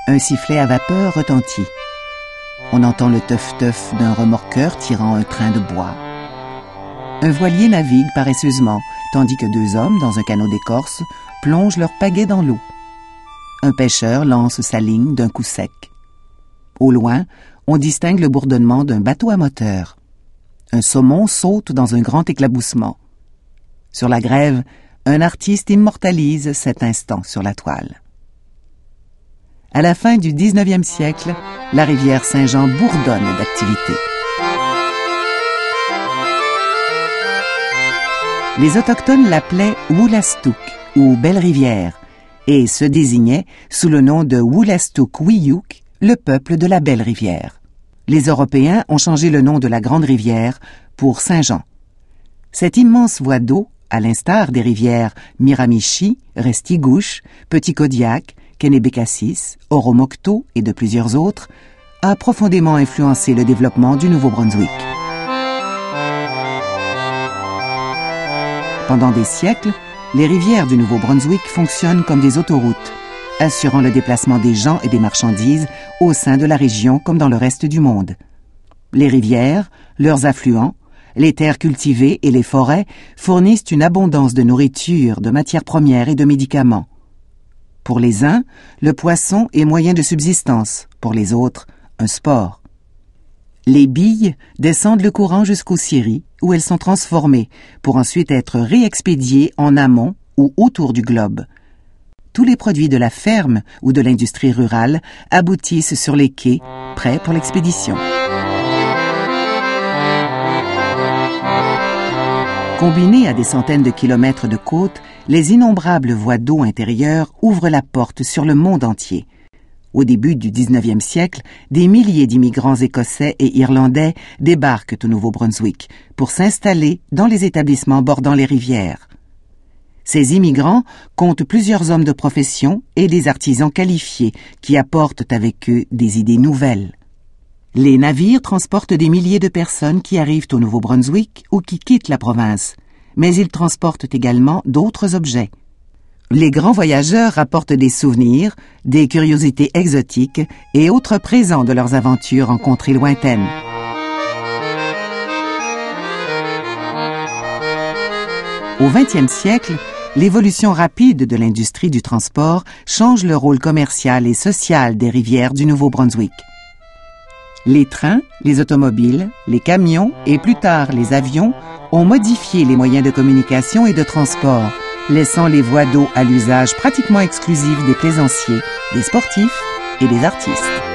Un sifflet à vapeur retentit. On entend le teuf-teuf d'un remorqueur tirant un train de bois. Un voilier navigue paresseusement, tandis que deux hommes, dans un canot d'écorce, plongent leur pagaie dans l'eau. Un pêcheur lance sa ligne d'un coup sec. Au loin, on distingue le bourdonnement d'un bateau à moteur. Un saumon saute dans un grand éclaboussement. Sur la grève, un artiste immortalise cet instant sur la toile. À la fin du 19e siècle, la rivière Saint-Jean bourdonne d'activité. Les Autochtones l'appelaient Wolastoq ou Belle-Rivière et se désignaient sous le nom de Wolastoq-Wiyuk, le peuple de la Belle-Rivière. Les Européens ont changé le nom de la Grande Rivière pour Saint-Jean. Cette immense voie d'eau, à l'instar des rivières Miramichi, Restigouche, Petit Kodiak, Kennebékassis, Oromocto et de plusieurs autres, a profondément influencé le développement du Nouveau-Brunswick. Pendant des siècles, les rivières du Nouveau-Brunswick fonctionnent comme des autoroutes, assurant le déplacement des gens et des marchandises au sein de la région comme dans le reste du monde. Les rivières, leurs affluents, les terres cultivées et les forêts fournissent une abondance de nourriture, de matières premières et de médicaments. Pour les uns, le poisson est moyen de subsistance, pour les autres, un sport. Les billes descendent le courant jusqu'aux scieries, où elles sont transformées, pour ensuite être réexpédiées en amont ou autour du globe. Tous les produits de la ferme ou de l'industrie rurale aboutissent sur les quais, prêts pour l'expédition. Combinées à des centaines de kilomètres de côte, les innombrables voies d'eau intérieures ouvrent la porte sur le monde entier. Au début du 19e siècle, des milliers d'immigrants écossais et irlandais débarquent au Nouveau-Brunswick pour s'installer dans les établissements bordant les rivières. Ces immigrants comptent plusieurs hommes de profession et des artisans qualifiés qui apportent avec eux des idées nouvelles. Les navires transportent des milliers de personnes qui arrivent au Nouveau-Brunswick ou qui quittent la province, mais ils transportent également d'autres objets. Les grands voyageurs rapportent des souvenirs, des curiosités exotiques et autres présents de leurs aventures en contrées lointaines. Au XXe siècle, l'évolution rapide de l'industrie du transport change le rôle commercial et social des rivières du Nouveau-Brunswick. Les trains, les automobiles, les camions et plus tard les avions ont modifié les moyens de communication et de transport, laissant les voies d'eau à l'usage pratiquement exclusif des plaisanciers, des sportifs et des artistes.